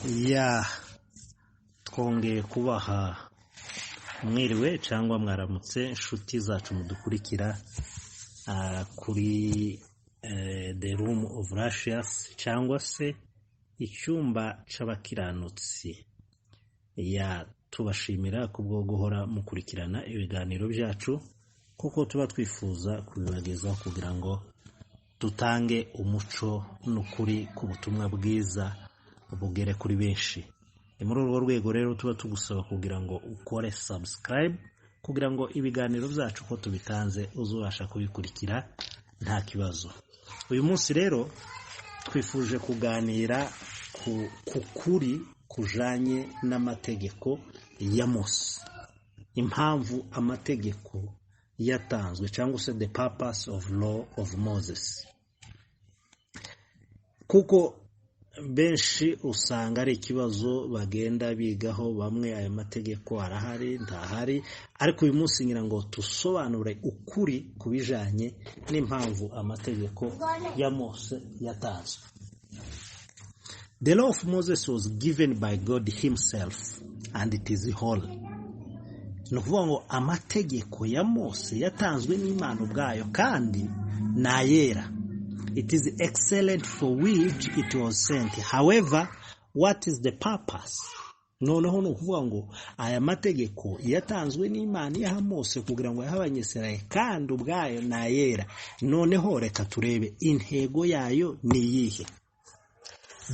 ya twongeye kubaha mwiriwe cyangwa mwaramutse inshuti zacu mudukurikira kuri The Room of Righteous cyangwa se icyumba c'abakiranutsi. Ya tubashimira kubwo guhora mukurikirana ibiganiro byacu kuko tuba twifuza kubibagezaho kugira ngo dutange umuco n'ukuri ku butumwa bwiza bugere kuri benshi. Muri urwo rwego rero tuba tugusaba kugira ngo ukore subscribe kugira ngo ibiganiro byacu ko tubitanze uzubasha kubikurikira nta kibazo. Uyu munsi rero twifuje kuganira ku kuri kujanye n'amategeko ya Mose. Impamvu amategeko yatanzwe cyangwa se the purpose of law of Moses. Kuko benshi usanga ari ikibazo bagenda bigaho, bamwe aya mategeko arahari ntahari, ariko uyu munsi ngira ngo tusobanure ukuri kubijanye n'impamvu amategeko ya Mose yatanzwe. The law of Moses was given by God himself and it is holy. Nukuvuga ngo amategeko ya Mose yatanzwe n'Imana ubwayo kandi nayera. It is excellent for which it was sent. However, what is the purpose? Noneho nukuvuga ngo aya mategeko yatanzwe n'Imana ya Mose kugira ngo yahabanyeseraye kandi ubwayo nayera. Noneho reka turebe intego yayo ni yihe.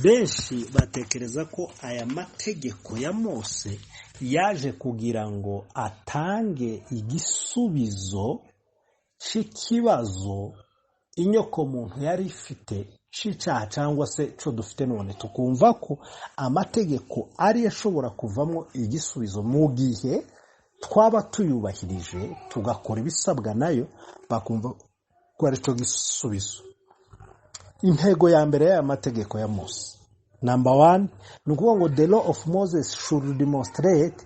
Benshi batekereza ko aya mategeko ya Mose yaje kugira ngo atange igisubizo cy'ikibazo inyoko muntu yari ifite c'icaha cyangwa se cyo dufite none. Tukumva ko amategeko ari yashobora kuvamo igisubizo mu gihe twaba tuyubahirije tugakora ibisabwa nayo, bakumva ko ari cyo gisubizo. Intego ya mbere y'aya mategeko ya Mose, number 1, nukuvuga ngo the law of Moses should demonstrate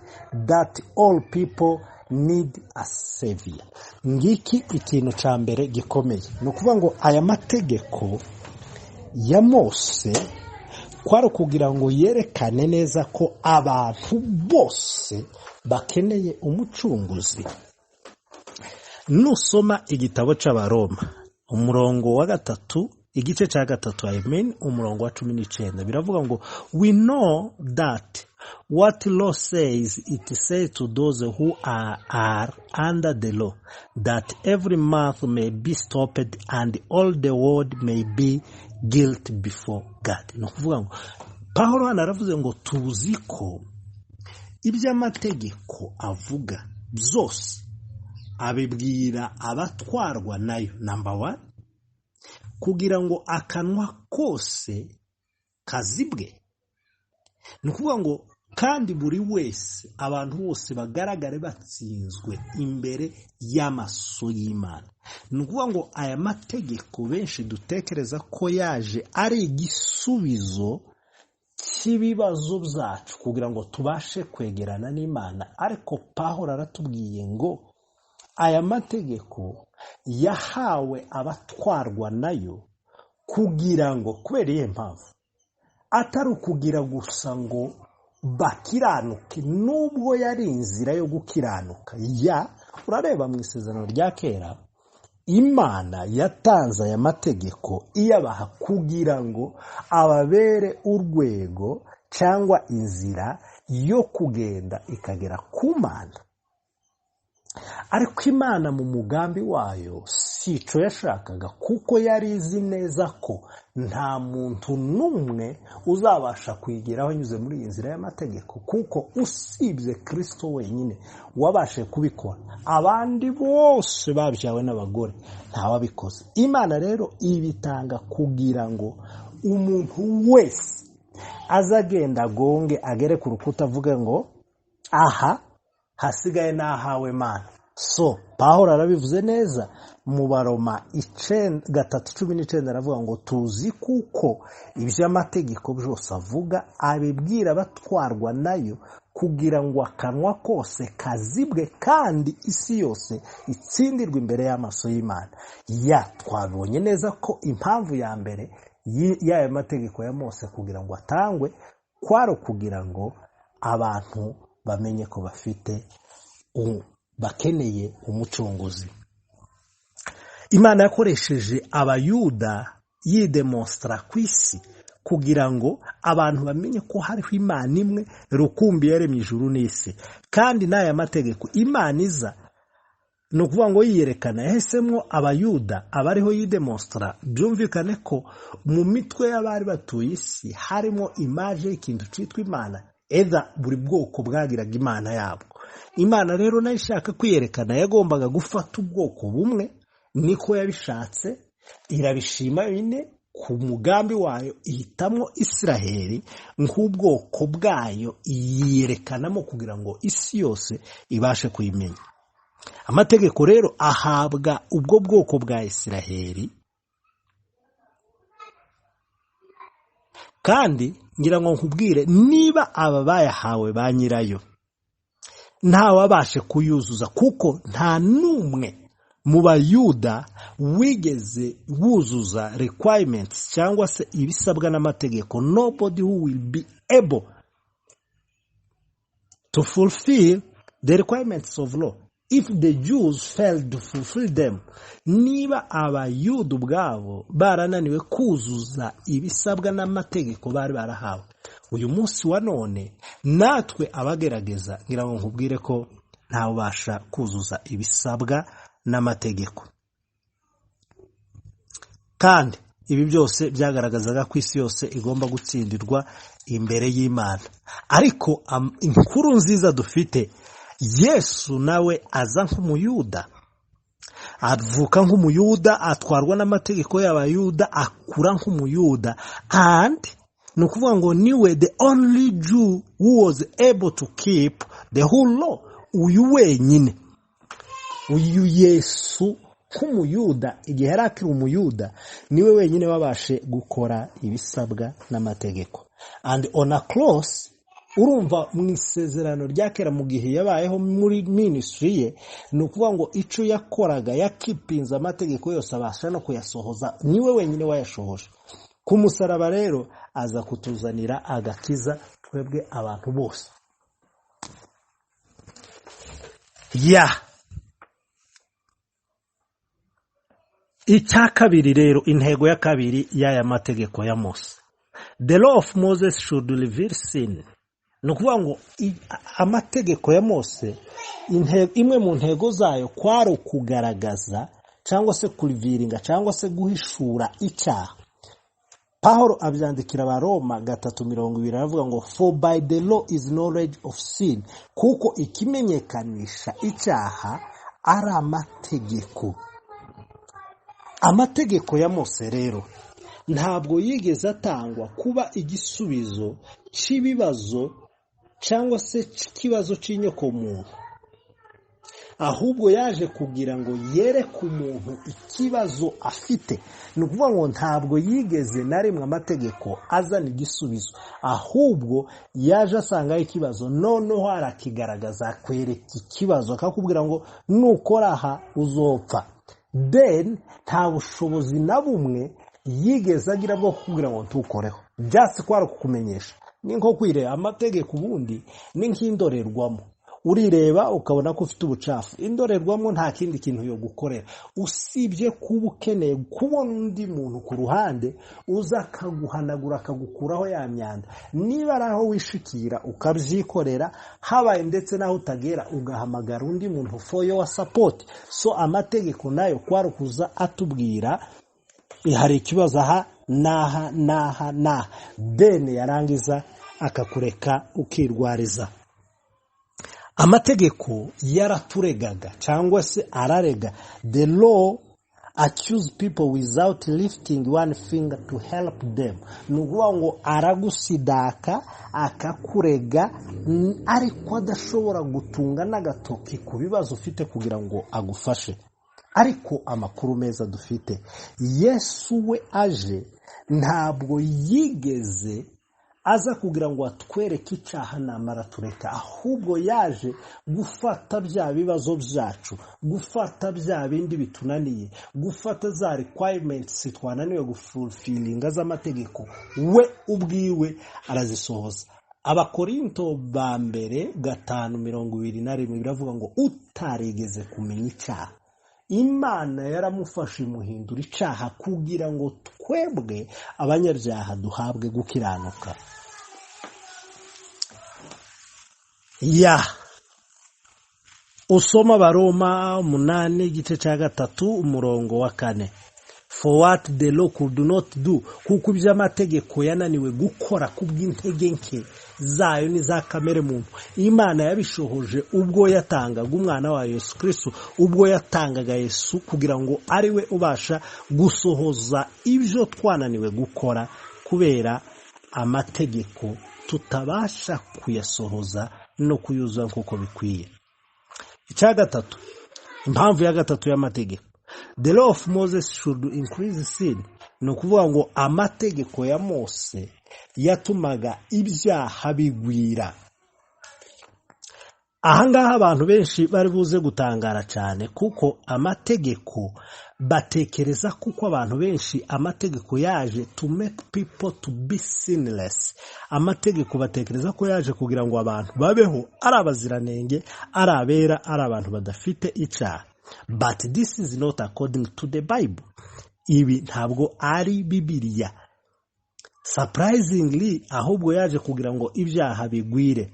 that all people need a savior. Ngiki ikintu ca mbere gikomeye. Nukuvuga ngo aya mategeko ya Mose kwari kugira ngo yerekane neza ko abantu bose bakeneye umucunguzi. Nusoma igitabo c'Abaroma umurongo wa 3 igice ca 3 umurongo wa 19 biravuga ngo we know that what law says, it says to those who are under the law, that every mouth may be stopped and all the world may be guilty before God. No kuvuga ngo Paulo anaravuze ngo tuzi ko iby'amategeko avuga byose abibwira abatwarwa nayo, number 1, kugira ngo akanwa kose kazibwe. Nukuvuga ngo kandi buri wese, abantu bose bagaragare batsinzwe imbere y'amaso y'Imana. Nukuvuga ngo aya mategeko benshi dutekereza ko yaje ari igisubizo cy'ibibazo byacu kugira ngo tubashe kwegerana n'Imana, ariko Pawulo aratubwiye ngo aya mategeko yahawe abatwarwa nayo kugira ngo, kubera iyo mpamvu, atari ukugira gusa ngo bakiranuke nubwo yari inzira yo gukiranuka. Urareba mu isezerano rya kera Imana yatanze aya mategeko iyabaha kugira ngo ababere urwego cyangwa inzira yo kugenda ikagera ku Mana. Ariko Imana mu mugambi wayo sico yashakaga, kuko yari izi neza ko nta muntu numwe uzabasha kwigeraho anyuze muri iyi nzira y'amategeko, kuko usibye Kristo wenyine wabashe kubikora. Abandi bose babyawe n'abagore nta wabikoze. Imana rero ibitanga kugira ngo umuntu wese azagenda agonge agere ku rukuta avuge ngo aha hasigaye nahawe Mana. So Pawulo arabivuze neza mu Baroma 3:19 aravuga ngo tuzi kuko iby'amategeko byose avuga abibwira abatwarwa nayo kugira ngo akanwa kose kazibwe kandi isi yose itsindirwe imbere y'amaso y'Imana. Twabonye neza ko impamvu ya mbere y'aya mategeko ya Mose kugira ngo atangwe kwari ukugira ngo abantu bamenye ko bakeneye umucunguzi. Imana yakoresheje abayuda yidemonstra ku isi kugira ngo abantu bamenye ko hariho Imana imwe rukumbi yaremye ijuru n'isi. Kandi n'aya mategeko Imana iza ni ukuvuga ngo yiyerekana, yahisemo abayuda abariho yidemonstra. Byumvikane ko mu mitwe y'abari batuye isi harimo imaje y'ikintu cyitwa Imana, eza buri bwoko bwagiraga Imana yabwo. Imana rero nayo ishaka kwiyerekana yagombaga gufata ubwoko bumwe, niko yabishatse, irabishima nyine ku mugambi wayo ihitamo Isiraheli nk'ubwoko bwayo, yiyerekanamo kugira ngo isi yose ibashe kuyimenya. Amategeko rero ahabwa ubwo bwoko bwa Isiraheli, kandi ngira ngo nkubwire, niba aba bayahawe ba nyirayo ntawabashe kuyuzuza, kuko nta n'umwe mu bayuda wigeze wuzuza requirements cyangwa se ibisabwa n'amategeko. Nobody who will be able to fulfill the requirements of law if the Jews failed to fulfill them. Niba abayuda ubwabo barananiwe kuzuza ibisabwa n'amategeko bari barahawe, uyu munsi wa none natwe abagerageza ngira ngo nkubwire ko ntawubasha kuzuza ibisabwa n'amategeko. Kandi ibi byose byagaragazaga ko isi yose igomba gutsindirwa imbere y'Imana. Ariko inkuru nziza dufite, Yesu nawe aza nk'umuyuda, avuka nk'umuyuda, atwarwa n'amategeko y'abayuda, akura nk'umuyuda, and ni ukuvuga ngo niwe the only Jew who was able to keep the whole law. Uyu wenyine, uyu Yesu nk'umuyuda, igihe yari akiri umuyuda, niwe wenyine wabashe gukora ibisabwa n'amategeko. And on a cross, urumva mu isezerano rya kera mu gihe yabayeho muri ministry ye, ni ukuvuga ngo icyo yakoraga yakipinza amategeko yose abasha no kuyasohoza, niwe wenyine wayashohoje. Ku musaraba rero aza kutuzanira agakiza twebwe abantu bose. Icya kabiri rero, intego ya kabiri y'aya mategeko ya Mose. The law of Moses should reveal sin. Ni ukuvuga ngo amategeko ya Mose, imwe mu ntego zayo kwari ukugaragaza cyangwa se kuriviringa cyangwa se guhishura icyaha. Pawulo abyandikira Abaroma 3:20 aravuga ngo for by the law is knowledge of sin, kuko ikimenyekanisha icyaha ari amategeko. Amategeko ya Mose rero ntabwo yigeze atangwa kuba igisubizo cy'ibibazo cyangwa se ikibazo cy'inyokomuntu, ahubwo yaje kugira ngo yereke umuntu ikibazo afite. Ni ukuvuga ngo ntabwo yigeze na rimwe amategeko azana igisubizo, ahubwo yaje asangaho ikibazo, noneho arakigaragaza, akwereka ikibazo, akakubwira ngo nukora aha uzopfa. Then nta bushobozi na bumwe yigeze agira bwo kukubwira ngo ntukoreho, just kwari kukumenyesha. Ni nko kwireba amategeko ubundi ni nk'indorerwamo, urireba ukabona ko ufite ubucafu. Indorerwamo nta kindi kintu yo gukorera usibye kuba ukeneye kubona undi muntu ku ruhande uza akaguhanagura akagukuraho ya myanda. Niba ari aho wishikira ukabyikorera, habaye ndetse naho utagera ugahamagara undi muntu for your support. So amategeko nayo kwari kuza atubwira hari ikibazo aha naha, then yarangiza akakureka ukirwariza. Amategeko yaraturegaga cyangwa se ararega. The law accuse people without lifting one finger to help them. Nuguwa ngo aragusidaka akakurega ariko adashobora gutunga n'agatoki ku bibazo ufite kugira ngo agufashe. Ariko amakuru meza dufite, Yesu we aje ntabwo yigeze aza kugira ngo atwereke icyaha namara tureka, ahubwo yaje gufata bya bibazo byacu, gufata bya bindi bitunaniye, gufata za requirements twananiwe gufulfillinga z'amategeko, we ubwiwe arazisohoza. Abakorinto ba mbere 5:21 biravuga ngo utarigeze kumenya icyaha Imana yaramufashe imuhindura icyaha kugira ngo twebwe abanyabyaha duhabwe gukiranuka. Usoma Abaroma 8:3 For what the law could not do, kuko iby'amategeko yananiwe gukora kubw'intege nke zayo n'iza kamere muntu, Imana yabishohoje ubwo yatangaga umwana wa Yesu Kristo, ubwo yatangaga Yesu kugira ngo ari we ubasha gusohoza ibyo twananiwe gukora kubera amategeko tutabasha kuyasohoza no kuyuzuza nk'uko bikwiye. Icya gatatu, impamvu ya gatatu y'amategeko, the law of Moses should increase sin. Ni ukuvuga ngo amategeko ya Mose yatumaga ibyaha bigwira. Ahangaha abantu benshi bari buze gutangara cyane, kuko amategeko batekereza kuko abantu benshi amategeko yaje to make people to be sinless. Amategeko batekereza ko yaje kugira ngo abantu babeho ari abaziranenge, ari abera, ari abantu badafite icyaha. But this is not according to the Bible. Ibi ntabwo ari Bibiliya. Surprisingly, ahubwo yaje kugira ngo ibyaha bigwire.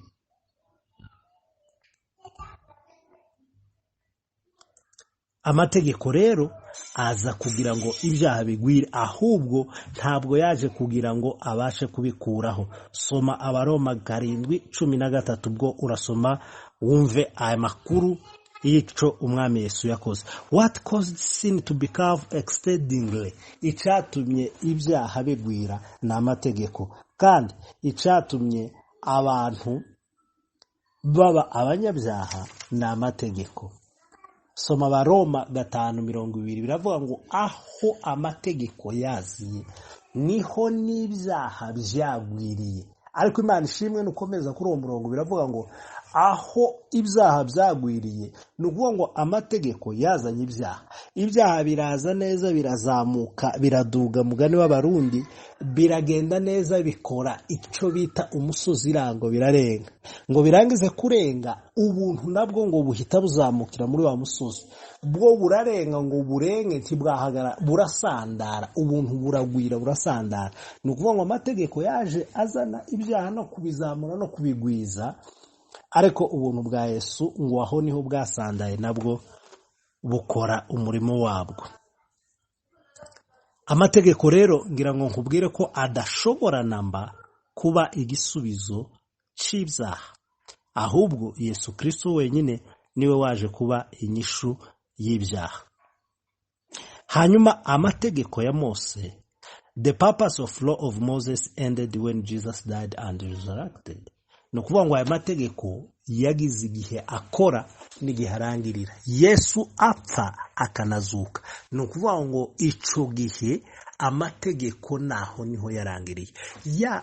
Amategeko rero aza kugira ngo ibyaha bigwire, ahubwo ntabwo yaje kugira ngo abashe kubikuraho. Soma Abaroma 7:13 bwo urasoma wumve aya makuru y'icyo umwami Yesu yakoze. What caused sin to become exceedingly? Icyatumye ibyaha bigwira ni amategeko, kandi icyatumye abantu baba abanyabyaha ni amategeko. Soma Abaroma 5:20 biravuga ngo aho amategeko yaziye niho n'ibyaha byagwiriye. Ariko Imana ishimwe nukomeza kuri uwo murongo biravuga ngo aho ibyaha byagwiriye, ni ukuvuga ngo amategeko yazanye ibyaha biraza neza, birazamuka, biraduga, mugani w'Abarundi, biragenda neza, bikora icyo bita umusozi irango, birarenga. Ngo birangize kurenga, ubuntu nabwo ngo buhita buzamukira muri wa musozi, bwo burarenga ngo burenge ntibwahagara, burasandara, ubuntu buragwira, burasandara. Ni ukuvuga ngo amategeko yaje azana ibyaha no kubizamura no kubigwiza, ariko ubuntu bwa Yesu ngo aho niho bwasandaye nabwo bukora umurimo wabwo. Amategeko rero ngira ngo nkubwire ko adashobora namba kuba igisubizo cy'ibyaha, ahubwo Yesu Kristo wenyine niwe waje kuba inyishu y'ibyaha. Hanyuma amategeko ya Mose, the purpose of law of Moses ended when Jesus died and resurrected. Ni ukuvuga ngo aya mategeko yagize igihe akora n'igihe arangirira, Yesu apfa akanazuka. Ni ukuvuga ngo icyo gihe amategeko naho niho yarangiriye.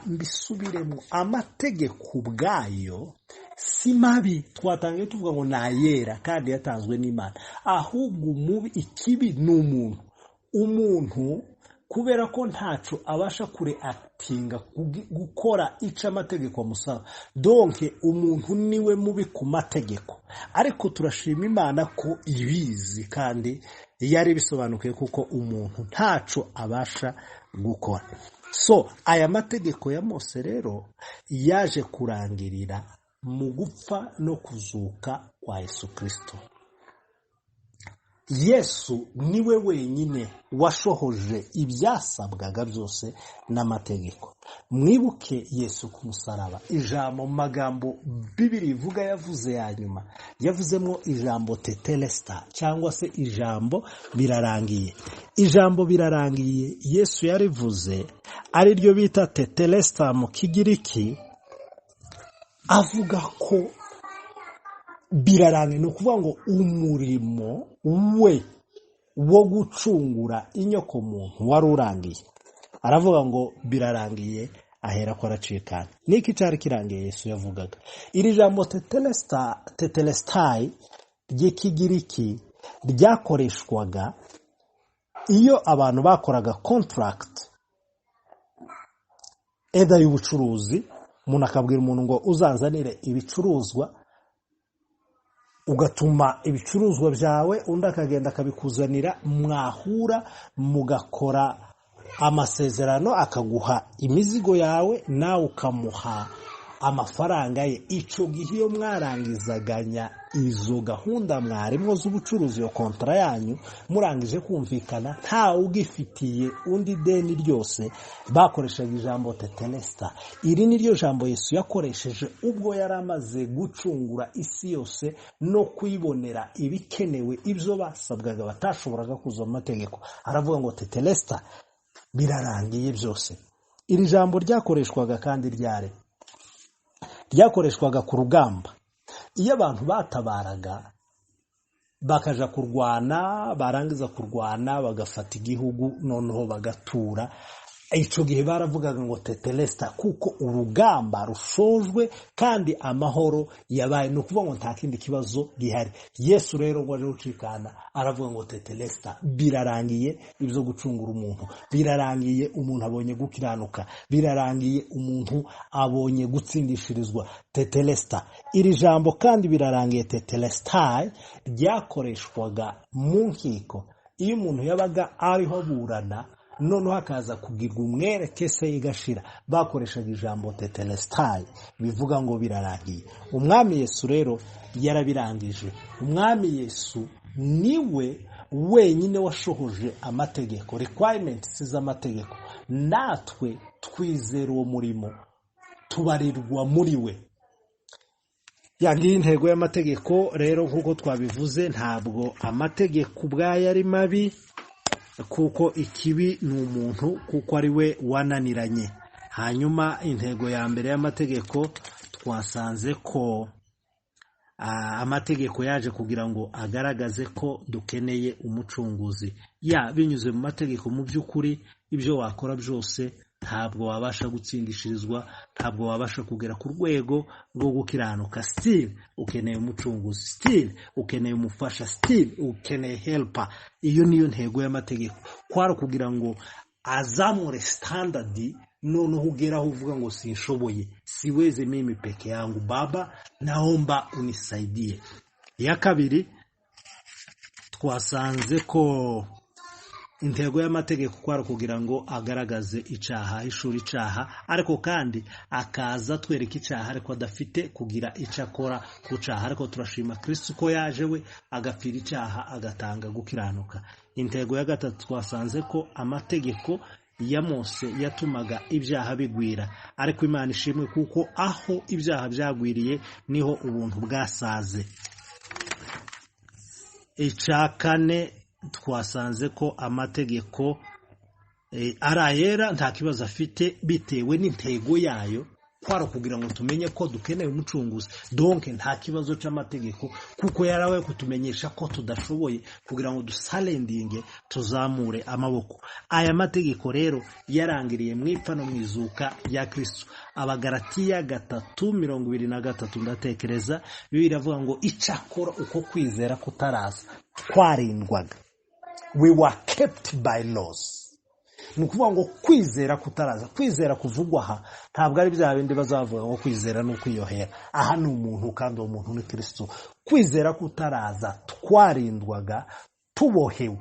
Mbisubiremo, amategeko ubwayo si mabi, twatangiye tuvuga ngo nayera kandi yatanzwe n'Imana, ahubwo umubi, ikibi ni umuntu kubera ko ntaco abasha kureactinga gukora ica amategeko amusaba, donc umuntu niwe mubi ku mategeko. Ariko turashima Imana ko ibizi kandi yari bisobanukiye kuko umuntu ntaco abasha gukora. So aya mategeko ya Mose rero yaje kurangirira mu gupfa no kuzuka kwa Yesu Kristo. Yesu niwe wenyine washohoje ibyasabwaga byose n'amategeko. Mwibuke Yesu ku musaraba, ijambo magambo Bibiri ivuga yavuze ya nyuma, yavuzemo ijambo tetelesta, cyangwa se ijambo birarangiye. Ijambo birarangiye Yesu yarivuze ari ryo bita tetelesta mu Kigiriki, avuga ko birarangiye, ni ukuvuga ngo umurimo we wo gucungura inyoko muntu wari urangiye. Aravuga ngo birarangiye, ahera ko aracikana. Niki cyari kirangiye Yesu yavugaga. Iri jambo tetelestai ry'ikigiriki ryakoreshwaga iyo abantu bakoraga contract eda y'ubucuruzi, umuntu akabwira umuntu ngo uzanzanire ibicuruzwa, ugatuma ibicuruzwa byawe undi akagenda akabikuzanira, mwahura mugakora amasezerano, akaguha imizigo yawe nawe ukamuha amafaranga ye. Ico gihe iyo mwarangizaganya izo gahunda mwarimo z'ubucuruzi, yo kontra yanyu murangije kumvikana, nta ugifitiye undi deni ryose, bakoreshaga ijambo tetelesta. Iri ni ryo jambo Yesu yakoresheje ubwo yari amaze gucungura isi yose no kwibonera ibikenewe, ibyo basabwaga batashoboraga kuza mu mategeko. Aravuga ngo tetelesta, birarangiye byose. Iri jambo ryakoreshwaga kandi ryakoreshwaga ku rugamba. Iyo abantu batabaraga bakaja kurwana, barangiza kurwana bagafata igihugu, noneho bagatura, ico gihe baravugaga ngo tetelesta, kuko urugamba rushojwe kandi amahoro yabaye. No kuvuga ngo nta kindi kibazo gihari. Yesu rero ngo aje gucikana aravuga ngo tetelesta, birarangiye ibyo gucungura umuntu, birarangiye umuntu abonye gukiranuka, birarangiye umuntu abonye gutsindishirizwa. Tetelesta, iri jambo kandi birarangiye tetelestai ryakoreshwaga mu nkiko iyo umuntu yabaga ariho burana, noneho hakaza kugirwa umwere kese igashira, bakoreshaga ijambo tetelestai, bivuga ngo birarangiye. Umwami Yesu rero yarabirangije. Umwami Yesu niwe wenyine washohoje amategeko, requirements z'amategeko. Natwe twizera uwo murimo, tubarirwa muri we. Yangiye intego y'amategeko rero, nkuko twabivuze, ntabwo amategeko ubwayo ari mabi, kuko ikibi ni umuntu, kuko ari we wananiranye. Hanyuma intego ya mbere y'amategeko twasanze ko amategeko yaje kugira ngo agaragaze ko dukeneye umucunguzi. Binyuze mu mategeko, mu by'ukuri ibyo wakora byose ntabwo wabasha gutsindishirizwa, ntabwo wabasha kugera ku rwego rwo gukiranuka. Still ukeneye umucunguzi, still ukeneye umufasha, still ukeneye helper. Iyo niyo ntego y'amategeko, kwari kugira ngo azamure standard, noneho ugeraho uvuga ngo sinshoboye, siweze mimi peke yangu, Baba naomba unisaidie. Ya kabiri twasanze ko intego y'amategeko kwari kugira ngo agaragaze icyaha, ishuri icyaha, ariko kandi akaza twereka icyaha ariko adafite kugira icyo akora ku cyaha. Ariko turashima Kristo ko yaje we agapfira icyaha, agatanga gukiranuka. Intego ya gatatu twasanze ko amategeko ya Mose yatumaga ibyaha bigwira, ariko Imana ishimwe kuko aho ibyaha byagwiriye niho ubuntu bwasaze. Icakane twasanze ko amategeko arayera, nta kibazo afite, bitewe n'intego yayo, kwari kugira ngo tumenye ko dukeneye umucunguzi. Donc nta kibazo cy'amategeko, kuko yarawe kutumenyesha ko tudashoboye, kugira ngo dusalendinge, tuzamure amaboko. Aya mategeko rero yarangiriye mu ipfa no mwizuka ya Kristo. Abagalatiya 3:23 ndatekereza, Bibiliya iravuga ngo icakora uko kwizera kutaraza twarindwaga, we were kept by laws. Ni ukuvuga ngo kwizera kutaraza, kwizera kuvugwa aha ntabwo ari bya bindi bazavuga ngo kwizera no kwiyohera. Aha ni umuntu, kandi uwo muntu ni Kristo. Kwizera kutaraza twarindwaga, tubohewe,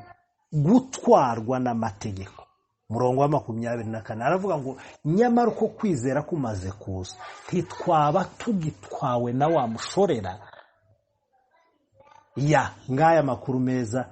gutwarwa n'amategeko. Murongo wa 24 aravuga ngo nyamara uko kwizera kumaze kuza, ntitwaba tugitwawe na wa mushorera. Ngaya makuru meza